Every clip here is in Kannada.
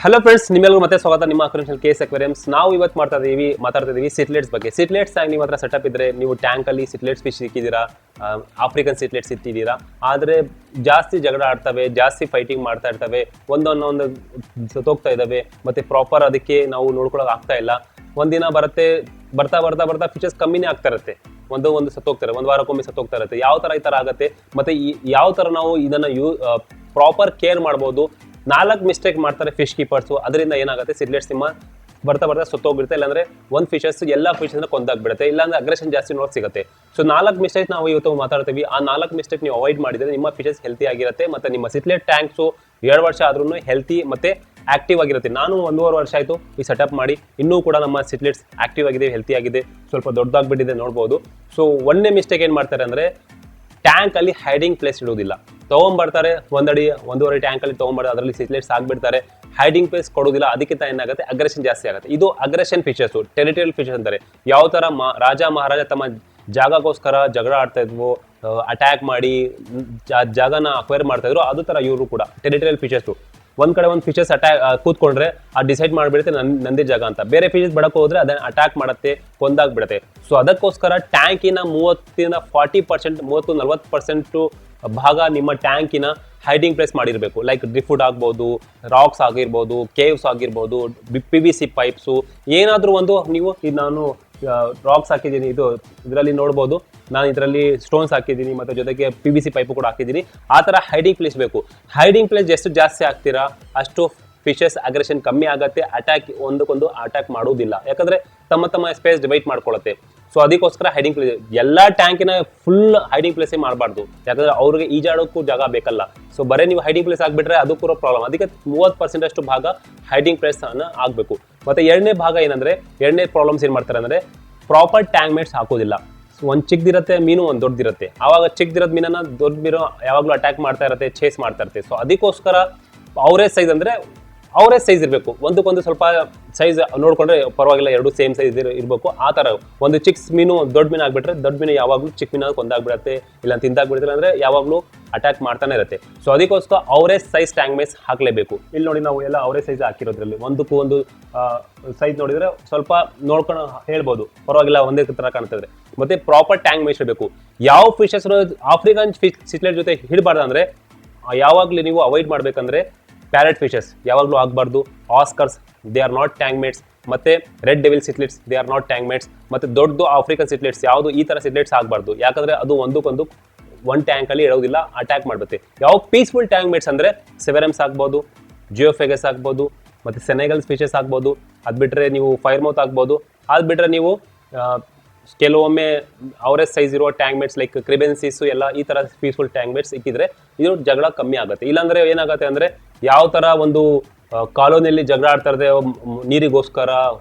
ಹಲೋ ಫ್ರೆಂಡ್ಸ್, ನಿಮ್ಮೆಲ್ಲರೂ ಮತ್ತೆ ಸ್ವಾಗತ ನಿಮ್ಮ ಅಕ್ವೆರಿಯಂ ಕೇಸ್ ಅಕ್ವೇರಿಯಮ್ಸ್. ನಾವು ಇವತ್ತು ಮಾತಾಡ್ತಾ ಇದೀವಿ ಸಿಟ್ಲೆಟ್ಸ್ ಬಗ್ಗೆ. ಸಿಟ್ಲೆಟ್ಸ್ ಆಗಿ ನಿಮ್ಮ ಹತ್ರ ಸೆಟಪ್ ಇದ್ರೆ ನೀವು ಟ್ಯಾಂಕ್ ಅಲ್ಲಿ ಸಿಟ್ಲೆಟ್ಸ್ ಫಿಶ್ ಸಿಕ್ಕಿದ್ದೀರಾ, ಆಫ್ರಿಕನ್ ಸಿಟ್ಲೆಟ್ಸ್ ಇಟ್ಟಿದ್ದೀರಾ, ಆದರೆ ಜಾಸ್ತಿ ಜಗಳ ಆಡ್ತವೆ, ಜಾಸ್ತಿ ಫೈಟಿಂಗ್ ಮಾಡ್ತಾ ಇರ್ತವೆ, ಒಂದೊಂದು ಸತ್ತೋಗ್ತಾ ಇದ್ದಾವೆ, ಮತ್ತೆ ಪ್ರಾಪರ್ ಅದಕ್ಕೆ ನಾವು ನೋಡ್ಕೊಳಕ್ ಆಗ್ತಾ ಇಲ್ಲ. ಒಂದಿನ ಬರ್ತಾ ಫಿಶಸ್ ಕಮ್ಮಿನೇ ಆಗ್ತಾ ಇರುತ್ತೆ, ಒಂದು ಸತ್ತೋಗ್ತಾರೆ, ಒಂದು ವಾರಕ್ಕೊಮ್ಮೆ ಸತ್ತೋಗ್ತಾ ಇರುತ್ತೆ. ಯಾವ ತರ ಈ ತರ ಆಗುತ್ತೆ, ಮತ್ತೆ ಯಾವ ತರ ನಾವು ಇದನ್ನ ಪ್ರಾಪರ್ ಕೇರ್ ಮಾಡ್ಬೋದು. 4 ಮಿಸ್ಟೇಕ್ ಮಾಡ್ತಾರೆ ಫಿಶ್ ಕೀಪರ್ಸು, ಅದರಿಂದ ಏನಾಗುತ್ತೆ ಸಿಟ್ಲೆಟ್ಸ್ ನಿಮ್ಮ ಬರ್ತಾ ಸತ್ತೋಗ್ಬಿಡುತ್ತೆ, ಇಲ್ಲಾಂದ್ರೆ ಒಂದು ಫಿಶಸ್ ಎಲ್ಲ ಫಿಶಸ್ನ ಕೊಂದಾಗ್ಬಿಡುತ್ತೆ, ಇಲ್ಲಾಂದ್ರೆ ಅಗ್ರೆಷನ್ ಜಾಸ್ತಿ ನೋಡ್ ಸಿಗುತ್ತೆ. ಸೊ 4 ಮಿಸ್ಟೇಕ್ ನಾವು ಇವತ್ತು ಮಾತಾಡ್ತೀವಿ. ಆ 4 ಮಿಸ್ಟೇಕ್ ನೀವು ಅವಾಯ್ಡ್ ಮಾಡಿದ್ರೆ ನಿಮ್ಮ ಫಿಶಸ್ ಹೆಲ್ತಿ ಆಗಿರುತ್ತೆ, ಮತ್ತೆ ನಿಮ್ಮ ಸಿಟ್ಲೆಟ್ ಟ್ಯಾಂಕ್ಸು 2 ವರ್ಷ ಆದ್ರೂ ಹೆಲ್ತಿ ಮತ್ತೆ ಆಕ್ಟಿವ್ ಆಗಿರುತ್ತೆ. ನಾನು 1.5 ವರ್ಷ ಆಯಿತು ಈ ಸೆಟಪ್ ಮಾಡಿ, ಇನ್ನೂ ಕೂಡ ನಮ್ಮ ಸಿಟ್ಲೆಟ್ಸ್ ಆಕ್ಟಿವ್ ಆಗಿದೆ, ಹೆಲ್ತಿ ಆಗಿದೆ, ಸ್ವಲ್ಪ ದೊಡ್ಡದಾಗ್ಬಿಟ್ಟಿದೆ ನೋಡ್ಬೋದು. ಸೊ 1ನೇ ಮಿಸ್ಟೇಕ್ ಏನು ಮಾಡ್ತಾರೆ ಅಂದರೆ ಟ್ಯಾಂಕ್ ಅಲ್ಲಿ ಹೈಡಿಂಗ್ ಪ್ಲೇಸ್ ಇಡೋದಿಲ್ಲ. ತೊಗೊಂಡ್ಬರ್ತಾರೆ, 1 ಅಡಿ 1.5 ಟ್ಯಾಂಕ್ ಅಲ್ಲಿ ತೊಗೊಂಡ್ಬರ್ತಾರೆ, ಅದರಲ್ಲಿ ಸಿಟ್ಲೆಟ್ಸ್ ಆಗ್ಬಿಡ್ತಾರೆ, ಹೈಡಿಂಗ್ ಪ್ಲೇಸ್ ಕೊಡೋದಿಲ್ಲ. ಅದಕ್ಕಿಂತ ಏನಾಗುತ್ತೆ, ಅಗ್ರೆಷನ್ ಜಾಸ್ತಿ ಆಗುತ್ತೆ. ಇದು ಅಗ್ರೆಷನ್ ಫಿಶಸ್, ಟೆರಿಟರಿಯಲ್ ಫಿಶಸ್ ಅಂತಾರೆ. ಯಾವ ತರ ರಾಜ ಮಹಾರಾಜ ತಮ್ಮ ಜಾಗಕ್ಕೋಸ್ಕರ ಜಗಳ ಆಡ್ತಾ ಇದ್ವು, ಅಟ್ಯಾಕ್ ಮಾಡಿ ಜಾಗನ ಅಕ್ವೈರ್ ಮಾಡ್ತಾ ಇದ್ರು, ಅದು ತರ ಇವರು ಕೂಡ ಟೆರಿಟರಿಯಲ್ ಫಿಶಸ್. ಒಂದ್ ಕಡೆ ಒಂದು ಫಿಶಸ್ ಕೂತ್ಕೊಂಡ್ರೆ ಡಿಸೈಡ್ ಮಾಡಿಬಿಡುತ್ತೆ ನಂದೇ ಜಾಗ ಅಂತ. ಬೇರೆ ಫಿಶಸ್ ಬಡಕ್ ಹೋದ್ರೆ ಅದನ್ನ ಅಟ್ಯಾಕ್ ಮಾಡುತ್ತೆ, ಕೊಂದಾಗ್ಬಿಡುತ್ತೆ. ಸೊ ಅದಕ್ಕೋಸ್ಕರ ಟ್ಯಾಂಕಿನ 30-40%, 30-40% ಭಾಗ ನಿಮ್ಮ ಟ್ಯಾಂಕಿನ ಹೈಡಿಂಗ್ ಪ್ಲೇಸ್ ಮಾಡಿರಬೇಕು. ಲೈಕ್ ಡ್ರಿಫ್ಟ್ ಆಗ್ಬೋದು, ರಾಕ್ಸ್ ಆಗಿರ್ಬೋದು, ಕೇವ್ಸ್ ಆಗಿರ್ಬೋದು, PVC ಪೈಪ್ಸು, ಏನಾದರೂ ಒಂದು ನೀವು ಇದು ನಾನು ರಾಕ್ಸ್ ಹಾಕಿದ್ದೀನಿ, ಇದರಲ್ಲಿ ನೋಡ್ಬೋದು, ನಾನು ಇದರಲ್ಲಿ ಸ್ಟೋನ್ಸ್ ಹಾಕಿದ್ದೀನಿ, ಮತ್ತೆ ಜೊತೆಗೆ PVC ಪೈಪು ಕೂಡ ಹಾಕಿದ್ದೀನಿ. ಆ ಥರ ಹೈಡಿಂಗ್ ಪ್ಲೇಸ್ ಬೇಕು. ಹೈಡಿಂಗ್ ಪ್ಲೇಸ್ ಎಷ್ಟು ಜಾಸ್ತಿ ಆಗ್ತೀರಾ ಅಷ್ಟು ಫಿಶಸ್ ಅಗ್ರೆಷನ್ ಕಮ್ಮಿ ಆಗುತ್ತೆ, ಅಟ್ಯಾಕ್ ಒಂದಕ್ಕೊಂದು ಅಟ್ಯಾಕ್ ಮಾಡೋದಿಲ್ಲ, ಯಾಕಂದ್ರೆ ತಮ್ಮ ಸ್ಪೇಸ್ ಡಿವೈಡ್ ಮಾಡ್ಕೊಳ್ಳುತ್ತೆ. ಸೊ ಅದಕ್ಕೋಸ್ಕರ ಹೈಡಿಂಗ್ ಪ್ಲೇಸ್, ಎಲ್ಲ ಟ್ಯಾಂಕಿನ ಫುಲ್ ಹೈಡಿಂಗ್ ಪ್ಲೇಸೇ ಮಾಡಬಾರ್ದು, ಯಾಕಂದ್ರೆ ಅವ್ರಿಗೆ ಈಜಾಡೋಕ್ಕೂ ಜಾಗ ಬೇಕಲ್ಲ. ಸೊ ಬರೀ ನೀವು ಹೈಡಿಂಗ್ ಪ್ಲೇಸ್ ಆಗ್ಬಿಟ್ರೆ ಅದು ಕೂಡ ಪ್ರಾಬ್ಲಮ್. ಅದಕ್ಕೆ 30% ಅಷ್ಟು ಭಾಗ ಹೈಡಿಂಗ್ ಪ್ಲೇಸ್ ಅನ್ನ ಆಗಬೇಕು. ಮತ್ತೆ 2ನೇ ಭಾಗ ಏನಂದ್ರೆ, 2ನೇ ಪ್ರಾಬ್ಲಮ್ಸ್ ಏನ್ ಮಾಡ್ತಾರೆ ಅಂದ್ರೆ ಪ್ರಾಪರ್ ಟ್ಯಾಂಕ್ ಮೇಟ್ಸ್ ಹಾಕೋದಿಲ್ಲ. ಒಂದು ಚಿಕ್ಕದಿರುತ್ತೆ ಮೀನು, ಒಂದು ದೊಡ್ಡದಿರುತ್ತೆ. ಆವಾಗ ಚಿಕ್ಕದಿರೋದ್ ಮೀನನ್ನ ದೊಡ್ಡ ಮೀನು ಯಾವಾಗಲೂ ಅಟ್ಯಾಕ್ ಮಾಡ್ತಾ ಇರುತ್ತೆ, ಚೇಸ್ ಮಾಡ್ತಾ ಇರುತ್ತೆ. ಸೊ ಅದಕ್ಕೋಸ್ಕರ ಅವರೇಜ್ ಸೈಜ್ ಅಂದ್ರೆ ಅವರೇಜ್ ಸೈಜ್ ಇರಬೇಕು, ಒಂದಕ್ಕೊಂದು ಸ್ವಲ್ಪ ಸೈಜ್ ನೋಡ್ಕೊಂಡ್ರೆ ಪರವಾಗಿಲ್ಲ, 2 ಸೇಮ್ ಸೈಜ್ ಇರಬೇಕು. ಆ ತರ ಒಂದು ಚಿಕ್ಕ ಮೀನು ದೊಡ್ಡ ಮೀನು ಆಗ್ಬಿಟ್ರೆ ದೊಡ್ಡ ಮೀನು ಯಾವಾಗಲೂ ಚಿಕ್ಕ ಮೀನು ಕೊಂದಾಗ್ಬಿಡುತ್ತೆ, ಇಲ್ಲ ತಿಂದಾಗ್ಬಿಡುತ್ತೆ, ಅಂದ್ರೆ ಯಾವಾಗಲೂ ಅಟ್ಯಾಕ್ ಮಾಡ್ತಾನೆ ಇರುತ್ತೆ. ಸೊ ಅದಕ್ಕೋಸ್ಕರ ಅವರೇಜ್ ಸೈಜ್ ಟ್ಯಾಂಕ್ ಮೇಸ್ ಹಾಕ್ಲೇಬೇಕು. ಇಲ್ಲಿ ನೋಡಿ, ನಾವು ಎಲ್ಲ ಅವರೇಜ್ ಸೈಜ್ ಹಾಕಿರೋದ್ರಲ್ಲಿ ಒಂದಕ್ಕೂ ಒಂದು ಸೈಜ್ ನೋಡಿದ್ರೆ ಸ್ವಲ್ಪ ನೋಡ್ಕೊಂಡು ಹೇಳ್ಬೋದು, ಪರವಾಗಿಲ್ಲ ಒಂದೇ ತರ ಕಾಣ್ತಿದ್ರೆ. ಮತ್ತೆ ಪ್ರಾಪರ್ ಟ್ಯಾಂಕ್ ಮೇಸ್ ಇರಬೇಕು. ಯಾವ ಫಿಶಸ್ ಆಫ್ರಿಕನ್ ಸಿಟ್ಲೆಟ್ ಜೊತೆ ಹಿಡಬಾರ್ದು ಅಂದ್ರೆ ಯಾವಾಗ್ಲೂ ನೀವು ಅವಾಯ್ಡ್ ಮಾಡ್ಬೇಕಂದ್ರೆ ಪ್ಯಾರೆಟ್ ಫಿಶಸ್ ಯಾವಾಗಲೂ ಆಗಬಾರ್ದು. Oscars, they are not tank mates. ಮತ್ತೆ red devil cichlids, they are not tank mates. ಮತ್ತೆ ದೊಡ್ಡ ಆಫ್ರಿಕನ್ ಸಿಟ್ಲೆಟ್ಸ್ ಯಾವುದು ಈ ತರ ಸಿಟ್ಲೆಟ್ಸ್ ಆಗಬಾರ್ದು, ಯಾಕಂದ್ರೆ ಅದು ಒಂದಕ್ಕೊಂದು ಒಂದು ಟ್ಯಾಂಕ್ ಅಲ್ಲಿ ಇಡೋದಿಲ್ಲ, ಅಟ್ಯಾಕ್ ಮಾಡುತ್ತೆ. ಯಾವ ಪೀಸ್ಫುಲ್ ಟ್ಯಾಂಕ್ ಮೇಟ್ಸ್ ಅಂದ್ರೆ ಸೆವೆರಮ್ಸ್ ಆಗ್ಬೋದು, ಜಿಯೋಫೆಗಸ್ ಆಗ್ಬೋದು, ಮತ್ತೆ ಸೆನೆಗಲ್ಸ್ ಫಿಶಸ್ ಆಗ್ಬೋದು. ಅದ್ ಬಿಟ್ರೆ ನೀವು ಫೈರ್ ಮೌತ್ ಆಗ್ಬೋದು. ಅದ್ ಬಿಟ್ರೆ ನೀವು ಕೆಲವೊಮ್ಮೆ ಅವರೇಜ್ ಸೈಜ್ ಇರುವ ಟ್ಯಾಂಕ್ ಮೇಟ್ಸ್ ಲೈಕ್ ಕ್ರಿಬೆನ್ಸಿಸ್ ಎಲ್ಲ ಈ ತರ ಪೀಸ್ಫುಲ್ ಟ್ಯಾಂಕ್ ಮೇಟ್ಸ್ ಇಕ್ಕಿದ್ರೆ ಇದು ಜಗಳ ಕಮ್ಮಿ ಆಗುತ್ತೆ. ಇಲ್ಲಾಂದ್ರೆ ಏನಾಗುತ್ತೆ ಅಂದ್ರೆ ಯಾವ ತರ ಒಂದು ಕಾಲೋನಿಯಲ್ಲಿ ಜಗಳ ಆಡ್ತಾ ಇರುತ್ತೆ, ನೀರಿಗೋಸ್ಕರ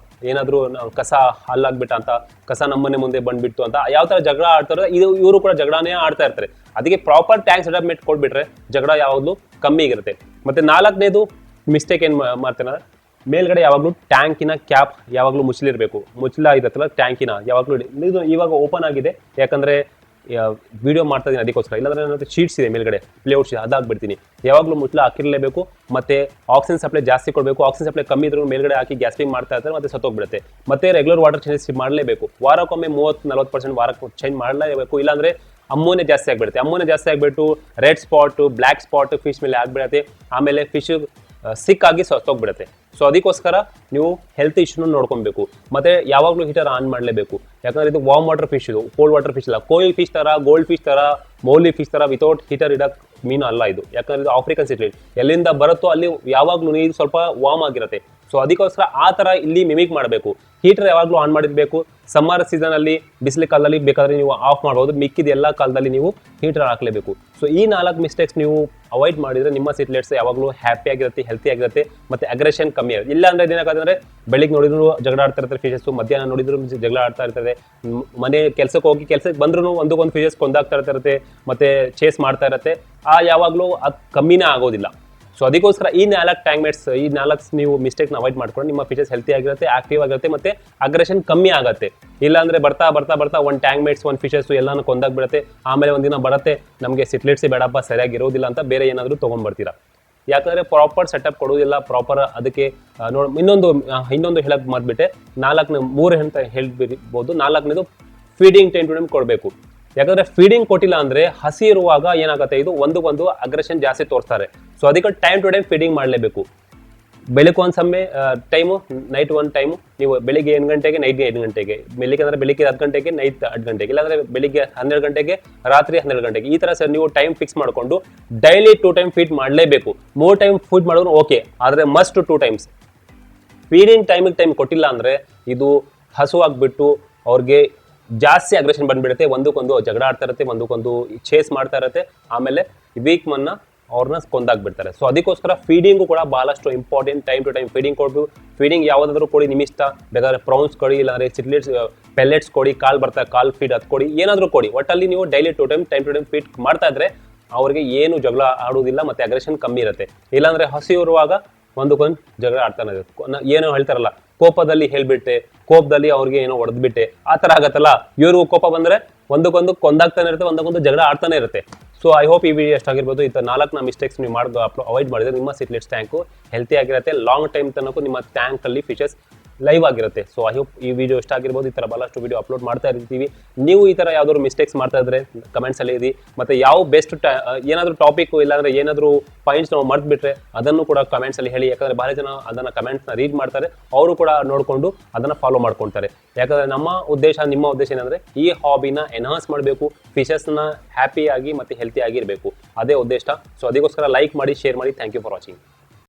ಏನಾದ್ರು ಕಸ ಹಲ್ಲಾಗ್ಬಿಟ್ಟ ಅಂತ, ಕಸ ನಮ್ಮನೆ ಮುಂದೆ ಬಂದ್ಬಿಟ್ಟು ಅಂತ, ಯಾವ ತರ ಜಗಳ ಆಡ್ತಾರೆ ಇವರು ಕೂಡ ಜಗಳನೇ ಆಡ್ತಾ ಇರ್ತಾರೆ. ಅದಕ್ಕೆ ಪ್ರಾಪರ್ ಟ್ಯಾಂಕ್ ಸೆಟಪ್ ಮೇಟ್ ಕೊಟ್ಬಿಟ್ರೆ ಜಗಳ ಯಾವಾಗಲೂ ಕಮ್ಮಿ ಆಗಿರುತ್ತೆ. ಮತ್ತೆ 4ನೇದು ಮಿಸ್ಟೇಕ್ ಏನ್ ಮಾಡ್ತೇನೆ, ಮೇಲ್ಗಡೆ ಯಾವಾಗಲೂ ಟ್ಯಾಂಕಿನ ಕ್ಯಾಪ್ ಯಾವಾಗಲೂ ಮುಚ್ಚಲಿರಬೇಕು. ಮುಚ್ಚಲ ಇರತ್ತಲ್ಲ ಟ್ಯಾಂಕಿನ ಯಾವಾಗಲೂ. ಇದು ಇವಾಗ ಓಪನ್ ಆಗಿದೆ, ಯಾಕಂದ್ರೆ ವಿಡಿಯೋ ಮಾಡ್ತಾ ಇದೀನಿ ಅದಕ್ಕೋಸ್ಕರ. ಇಲ್ಲಾಂದ್ರೆ ನನ್ನ ಶೀಟ್ಸ್ ಇದೆ ಮೇಲ್ಗಡೆ, ಪ್ಲೇಔಟ್ ಶೀಟ್, ಅದಾಗ್ಬಿಡ್ತೀನಿ. ಯಾವಾಗಲೂ ಮುಚ್ಚಲ ಹಾಕಿರಲೇಬೇಕು. ಮತ್ತೆ ಆಕ್ಸಿಜನ್ ಸಪ್ಲೈ ಜಾಸ್ತಿ ಕೊಡಬೇಕು. ಆಕ್ಸಿಜನ್ ಸಪ್ಲೈ ಕಮ್ಮಿ ಇದ್ರೂ ಮೇಲ್ಗಡೆ ಹಾಕಿ ಗ್ಯಾಸ್ಪಿಂಗ್ ಮಾಡ್ತಾ ಇರ್ತಾರೆ, ಮತ್ತೆ ಸತ್ತೋಗ್ಬಿಡುತ್ತೆ. ಮತ್ತೆ ರೆಗ್ಯುಲರ್ ವಾಟರ್ ಚೇಂಜಸ್ ಮಾಡಲೇಬೇಕು. ವಾರಕ್ಕೊಮ್ಮೆ 30-40% ವಾರಕ್ಕೆ ಚೇಂಜ್ ಮಾಡಲೇಬೇಕು, ಇಲ್ಲಾಂದ್ರೆ ಅಮ್ಮೋನೆ ಜಾಸ್ತಿ ಆಗ್ಬಿಡುತ್ತೆ. ಅಮ್ಮೋನೆ ಜಾಸ್ತಿ ಆಗ್ಬಿಟ್ಟು red spot, black spot fish ಮೇಲೆ ಆಗ್ಬಿಡುತ್ತೆ. ಆಮೇಲೆ ಫಿಶ್ ಸಿಕ್ ಆಗಿ ಸತ್ತೋಗ್ಬಿಡುತ್ತೆ. ಸೊ ಅದಕ್ಕೋಸ್ಕರ ನೀವು ಹೆಲ್ತ್ ಇಶ್ಯೂನ ನೋಡ್ಕೊಬೇಕು. ಮತ್ತೆ ಯಾವಾಗಲೂ ಹೀಟರ್ ಆನ್ ಮಾಡಲೇಬೇಕು, ಯಾಕಂದ್ರೆ ಇದು ವಾರ್ಮ್ ವಾಟರ್ ಫಿಶ್, ಇದು ಕೋಲ್ಡ್ ವಾಟರ್ ಫಿಶ್ ಇಲ್ಲ. ಕೋಯಿಲ್ ಫಿಶ್ ತರ, ಗೋಲ್ಡ್ ಫಿಶ್ ತರ, ಮೌಲಿ ಫಿಶ್ ತರ ವಿತೌಟ್ ಹೀಟರ್ ಇಡಕ್ ಮೀನು ಅಲ್ಲ ಇದು. ಯಾಕಂದ್ರೆ ಇದು ಆಫ್ರಿಕನ್ ಸಿಟ್ಲೆಟ್, ಎಲ್ಲಿಂದ ಬರುತ್ತೋ ಅಲ್ಲಿ ಯಾವಾಗ್ಲೂ ನೀರು ಸ್ವಲ್ಪ ವಾರ್ಮ್ ಆಗಿರುತ್ತೆ. ಸೊ ಅದಕ್ಕೋಸ್ಕರ ಆ ತರ ಇಲ್ಲಿ ಮಿಮಿಕ್ ಮಾಡಬೇಕು. ಹೀಟರ್ ಯಾವಾಗಲೂ ಆನ್ ಮಾಡಿರ್ಬೇಕು. ಸಮ್ಮರ್ ಸೀಸನ್ ಅಲ್ಲಿ, ಬಿಸಿಲು ಕಾಲದಲ್ಲಿ ಬೇಕಾದ್ರೆ ನೀವು ಆಫ್ ಮಾಡಬಹುದು, ಮಿಕ್ಕಿದ ಎಲ್ಲ ಕಾಲದಲ್ಲಿ ನೀವು ಹೀಟರ್ ಹಾಕ್ಲೇಬೇಕು. ಸೊ ಈ 4 ಮಿಸ್ಟೇಕ್ಸ್ ನೀವು ಅವಾಯ್ಡ್ ಮಾಡಿದ್ರೆ ನಿಮ್ಮ ಸಿಟ್ಲೆಟ್ಸ್ ಯಾವಾಗಲೂ ಹ್ಯಾಪಿ ಆಗಿರುತ್ತೆ, ಹೆಲ್ತಿ ಆಗಿರುತ್ತೆ, ಮತ್ತೆ ಅಗ್ರೆಷನ್ ಕಮ್ಮಿ ಆಗುತ್ತೆ. ಇಲ್ಲ ಅಂದ್ರೆ ಏನಾಗುತ್ತೆ, ಬೆಳಿಗ್ಗೆ ನೋಡಿದ್ರು ಜಗಳ ಆಡ್ತಾ ಇರ್ತಾರೆ ಫಿಶಸ್, ಮಧ್ಯಾಹ್ನ ನೋಡಿದ್ರು ಜಗಳ ಆಡ್ತಾ ಇರ್ತದೆ, ಮನೆ ಕೆಲಸಕ್ಕೆ ಬಂದ್ರು ಒಂದಕ್ಕೊಂದು ಫಿಶಸ್ ಕೊಂದಾಗ್ತಾ ಇರುತ್ತೆ, ಮತ್ತೆ ಚೇಸ್ ಮಾಡ್ತಾ ಇರುತ್ತೆ. ಯಾವಾಗಲೂ ಅದು ಕಮ್ಮಿನೇ ಆಗೋದಿಲ್ಲ. ಸೊ ಅದಕ್ಕೋಸ್ಕರ ಈ 4 ಟ್ಯಾಂಕ್ ಮೇಟ್ಸ್, ಈ 4 ನೀವು ಮಿಸ್ಟೇಕ್ನ ಅವಾಯ್ಡ್ ಮಾಡ್ಕೊಂಡು ನಿಮ್ಮ ಫಿಶಸ್ ಹೆಲ್ತಿ ಆಗಿರುತ್ತೆ, ಆಕ್ಟಿವ್ ಆಗಿರುತ್ತೆ, ಮತ್ತೆ ಅಗ್ರೆಷನ್ ಕಮ್ಮಿ ಆಗುತ್ತೆ. ಇಲ್ಲಾಂದ್ರೆ ಬರ್ತಾ ಒಂದು ಟ್ಯಾಂಕ್ ಮೇಟ್ಸ್, ಒಂದು ಫಿಶಸ್ ಎಲ್ಲಾನು ಕೊಂದಾಗ್ಬಿಡುತ್ತೆ. ಆಮೇಲೆ ಒಂದಿನ ಬರುತ್ತೆ ನಮಗೆ ಸಿಟ್ಲೆಟ್ಸೇ ಬೇಡಪ್ಪ, ಸರಿಯಾಗಿ ಇರೋದಿಲ್ಲ ಅಂತ ಬೇರೆ ಏನಾದರೂ ತೊಗೊಂಡ್ಬರ್ತೀರಾ. ಯಾಕಂದ್ರೆ ಪ್ರಾಪರ್ ಸೆಟಪ್ ಕೊಡುವುದಿಲ್ಲ, ಪ್ರಾಪರ್ ಅದಕ್ಕೆ ಇನ್ನೊಂದು ಹೇಳಕ್ ಮರ್ಬಿಟ್ಟೆ, ಮೂರು ಅಂತ ಹೇಳ್ಬಿರ್ಬೋದು. 4ನೇದು ಫೀಡಿಂಗ್ ಟೈಮ್ ಟು ಟೈಮ್ ಕೊಡಬೇಕು. ಯಾಕಂದ್ರೆ ಫೀಡಿಂಗ್ ಕೊಟ್ಟಿಲ್ಲ ಅಂದ್ರೆ ಹಸಿ ಇರುವಾಗ ಏನಾಗುತ್ತೆ, ಇದು ಒಂದಕ್ಕೊಂದು ಅಗ್ರೆಷನ್ ಜಾಸ್ತಿ ತೋರಿಸ್ತಾರೆ. ಸೊ ಅದಕ್ಕೆ ಟೈಮ್ ಟು ಟೈಮ್ ಫೀಡಿಂಗ್ ಮಾಡಲೇಬೇಕು. ಬೆಳಗ್ಗೆ ಒಂದು ಸಮಯ ಟೈಮು, ನೈಟ್ ಒಂದು ಟೈಮು, ನೀವು ಬೆಳಿಗ್ಗೆ 8 ಗಂಟೆಗೆ, ನೈಟ್ಗೆ 8 ಗಂಟೆಗೆ, ಬೆಳಿಗ್ಗೆ ಅಂದ್ರೆ ಬೆಳಿಗ್ಗೆ 10 ಗಂಟೆಗೆ, ನೈಟ್ 10 ಗಂಟೆಗೆ, ಇಲ್ಲಾಂದ್ರೆ ಬೆಳಿಗ್ಗೆ 12 ಗಂಟೆಗೆ, ರಾತ್ರಿ 12 ಗಂಟೆಗೆ, ಈ ತರ ಸರ್ ನೀವು ಟೈಮ್ ಫಿಕ್ಸ್ ಮಾಡಿಕೊಂಡು ಡೈಲಿ 2 ಟೈಮ್ ಫೀಡ್ ಮಾಡಲೇಬೇಕು. 3 ಟೈಮ್ ಫೀಡ್ ಮಾಡಿದ್ರು ಓಕೆ, ಆದರೆ ಮಸ್ಟ್ 2 ಟೈಮ್ಸ್. ಫೀಡಿಂಗ್ ಟೈಮ್ ಕೊಟ್ಟಿಲ್ಲ ಅಂದ್ರೆ ಇದು ಹಸುವಾಗ್ಬಿಟ್ಟು ಅವ್ರಿಗೆ ಜಾಸ್ತಿ ಅಗ್ರೆಷನ್ ಬಂದ್ಬಿಡುತ್ತೆ, ಒಂದಕ್ಕೊಂದು ಜಗಳ ಆಡ್ತಾ ಇರುತ್ತೆ, ಒಂದಕ್ಕೊಂದು ಚೇಸ್ ಮಾಡ್ತಾ ಇರುತ್ತೆ, ಆಮೇಲೆ ವೀಕ್ ಮನ್ನ ಅವ್ರನ್ನ ಕೊಂದಾಗ್ಬಿಡ್ತಾರೆ. ಸೊ ಅದಕ್ಕೋಸ್ಕರ ಫೀಡಿಂಗು ಕೂಡ ಬಹಳಷ್ಟು important. Time to time feeding ಕೊಡ್ಬೇಕು. ಫೀಡಿಂಗ್ ಯಾವುದಾದ್ರೂ ಕೊಡಿ, ನಿಮ್ಮ ಇಷ್ಟ. ಬೇಕಾದ್ರೆ ಪ್ರೌನ್ಸ್ ಕೊಡಿ, ಇಲ್ಲಾಂದ್ರೆ ಸಿಟ್ಲೆಟ್ಸ್ ಪೆಲೆಟ್ಸ್ ಕೊಡಿ, ಕಾಲ್ ಫೀಡ್ ಅದು ಕೊಡಿ, ಏನಾದರೂ ಕೊಡಿ. ಒಟ್ಟಲ್ಲಿ ನೀವು daily 2 time time to time feed ಮಾಡ್ತಾ ಇದ್ರೆ ಅವ್ರಿಗೆ ಏನು ಜಗಳ ಆಡೋದಿಲ್ಲ, ಮತ್ತೆ ಅಗ್ರೆಷನ್ ಕಮ್ಮಿ ಇರುತ್ತೆ. ಇಲ್ಲಾಂದ್ರೆ ಹಸಿ ಇರುವಾಗ ಒಂದಕ್ಕೊಂದು ಜಗಳ ಆಡ್ತಾನೆ ಇರುತ್ತೆ. ಏನೋ ಹೇಳ್ತಾರಲ್ಲ, ಕೋಪದಲ್ಲಿ ಹೇಳ್ಬಿಟ್ಟೆ, ಕೋಪದಲ್ಲಿ ಅವ್ರಿಗೆ ಏನೋ ಹೊಡೆದ್ಬಿಟ್ಟೆ, ಆ ತರ ಆಗತ್ತಲ್ಲ. ಇವ್ರಿಗೂ ಕೋಪ ಬಂದ್ರೆ ಒಂದಕ್ಕೊಂದು ಕೊಂದಾಗ್ತಾನೆ ಇರುತ್ತೆ, ಒಂದಕ್ಕೊಂದು ಜಗಳ ಆಡ್ತಾನೆ ಇರುತ್ತೆ. ಸೊ ಐ ಹೋಪ್ ಈ ವಿಡಿಯೋ ಎಷ್ಟಾಗಿರ್ಬೋದು. 4 ಮಿಸ್ಟೇಕ್ಸ್ ನೀವು ಅವಾಯ್ಡ್ ಮಾಡಿದ್ರೆ ನಿಮ್ಮ ಸಿಟ್ಲೆಟ್ಸ್ ಟ್ಯಾಂಕು ಹೆಲ್ತಿ ಆಗಿರುತ್ತೆ. ಲಾಂಗ್ ಟೈಮ್ ತನಕ ನಿಮ್ಮ ಟ್ಯಾಂಕ್ ಅಲ್ಲಿ ಫಿಶಸ್ ಲೈವ್ ಆಗಿರುತ್ತೆ. ಸೊ ಐ ಹೋಪ್ ಈ ವಿಡಿಯೋ ಇಷ್ಟ ಆಗಿರ್ಬೋದು. ಈ ತರ ಬಹಳಷ್ಟು ವಿಡಿಯೋ ಅಪ್ಲೋಡ್ ಮಾಡ್ತಾ ಇರ್ತೀವಿ. ನೀವು ಈ ತರ ಯಾವ್ದಾದ್ರು ಮಿಸ್ಟೇಕ್ಸ್ ಮಾಡ್ತಾ ಇದ್ರೆ ಕಮೆಂಟ್ಸ್ ಅಲ್ಲಿ ಇರಿ. ಮತ್ತೆ ಯಾವ ಬೆಸ್ಟ್ ಏನಾದ್ರು ಟಾಪಿಕ್ ಇಲ್ಲಾಂದ್ರೆ ಏನಾದ್ರು ಪಾಯಿಂಟ್ಸ್ ನಾವು ಮರ್ತ್ ಬಿಟ್ರೆ ಅದನ್ನು ಕೂಡ ಕಮೆಂಟ್ಸ್ ಅಲ್ಲಿ ಹೇಳಿ. ಯಾಕಂದ್ರೆ ಬಹಳ ಜನ ಅದನ್ನ ಕಮೆಂಟ್ಸ್ ನ ರೀಡ್ ಮಾಡ್ತಾರೆ, ಅವರು ಕೂಡ ನೋಡ್ಕೊಂಡು ಅದನ್ನ ಫಾಲೋ ಮಾಡ್ಕೊಳ್ತಾರೆ. ಯಾಕಂದ್ರೆ ನಿಮ್ಮ ಉದ್ದೇಶ ಏನಂದ್ರೆ ಈ ಹಾಬಿನ ಎನ್ಹಾನ್ಸ್ ಮಾಡಬೇಕು, ಫಿಶಸ್ ನ ಹ್ಯಾಪಿ ಆಗಿ ಮತ್ತೆ ಹೆಲ್ತಿ ಆಗಿ ಇರಬೇಕು, ಅದೇ ಉದ್ದೇಶ. ಸೊ ಅದಕ್ಕೋಸ್ಕರ ಲೈಕ್ ಮಾಡಿ, ಶೇರ್ ಮಾಡಿ. Thank you for watching.